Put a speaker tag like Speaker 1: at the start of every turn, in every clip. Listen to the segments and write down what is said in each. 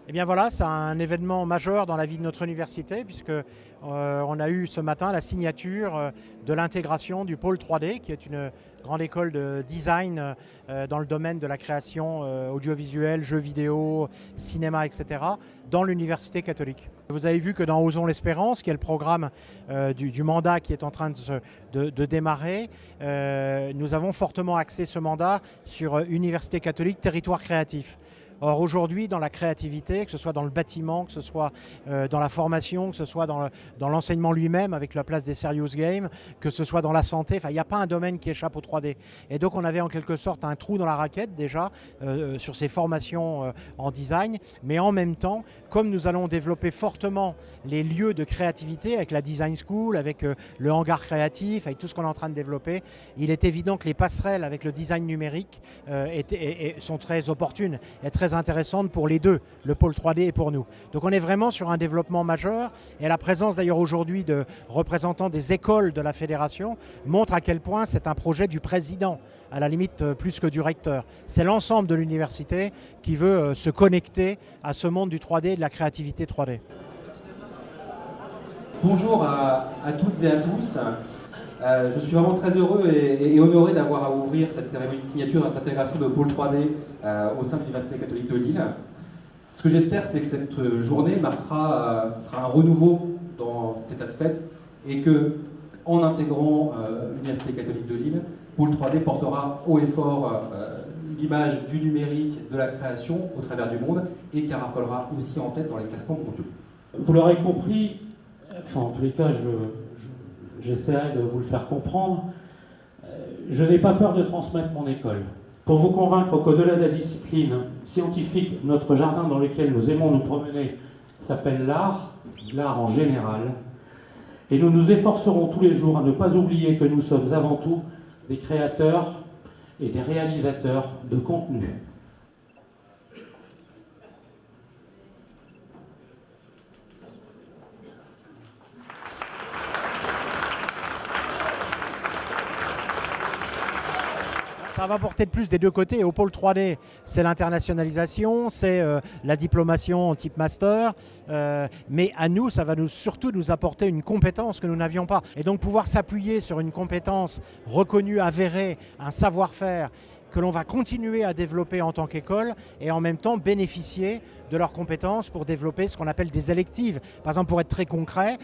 Speaker 1: Eh bien voilà, c'est un événement majeur dans la vie de notre université puisque on a eu ce matin la signature de l'intégration du pôle 3D qui est une grande école de design dans le domaine de la création audiovisuelle, jeux vidéo, cinéma, etc. dans l'université catholique. Vous avez vu que dans Osons l'Espérance, qui est le programme du mandat qui est en train de démarrer, nous avons fortement axé ce mandat sur Université catholique, territoire créatif. Or aujourd'hui, dans la créativité, que ce soit dans le bâtiment, que ce soit dans la formation, que ce soit dans l'enseignement lui-même avec la place des serious games, que ce soit dans la santé, il n'y a pas un domaine qui échappe au 3D. Et donc on avait en quelque sorte un trou dans la raquette déjà sur ces formations en design, mais en même temps, comme nous allons développer fortement les lieux de créativité avec la design school, avec le hangar créatif, avec tout ce qu'on est en train de développer, il est évident que les passerelles avec le design numérique sont très opportunes et très intéressantes pour les deux, le pôle 3D et pour nous. Donc on est vraiment sur un développement majeur et la présence d'ailleurs aujourd'hui de représentants des écoles de la fédération montre à quel point c'est un projet du président, à la limite plus que du recteur. C'est l'ensemble de l'université qui veut se connecter à ce monde du 3D et de la créativité 3D.
Speaker 2: Bonjour à toutes et à tous. Je suis vraiment très heureux et honoré d'avoir à ouvrir cette cérémonie de signature de notre intégration de pôle 3D au sein de l'Université catholique de Lille. Ce que j'espère, c'est que cette journée marquera un renouveau dans cet état de fait et que, en intégrant l'Université catholique de Lille, pôle 3D portera haut et fort l'image du numérique, de la création au travers du monde et caracolera aussi en tête dans les classements mondiaux.
Speaker 3: Vous l'aurez compris, en tous les cas, j'essaierai de vous le faire comprendre. Je n'ai pas peur de transmettre mon école. Pour vous convaincre qu'au-delà de la discipline scientifique, notre jardin dans lequel nous aimons nous promener s'appelle l'art en général. Et nous nous efforcerons tous les jours à ne pas oublier que nous sommes avant tout des créateurs et des réalisateurs de contenu.
Speaker 1: Ça va porter de plus des deux côtés. Au pôle 3D, c'est l'internationalisation, c'est la diplomation type master. Mais à nous, ça va surtout nous apporter une compétence que nous n'avions pas. Et donc pouvoir s'appuyer sur une compétence reconnue, avérée, un savoir-faire que l'on va continuer à développer en tant qu'école et en même temps bénéficier de leurs compétences pour développer ce qu'on appelle des électives. Par exemple, pour être très concret,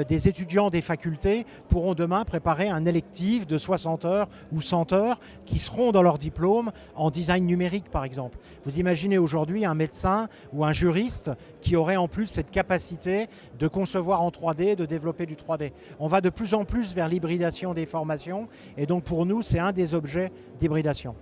Speaker 1: des étudiants des facultés pourront demain préparer un électif de 60 heures ou 100 heures qui seront dans leur diplôme en design numérique, par exemple. Vous imaginez aujourd'hui un médecin ou un juriste qui aurait en plus cette capacité de concevoir en 3D, de développer du 3D. On va de plus en plus vers l'hybridation des formations et donc pour nous, c'est un des objets d'hybridation.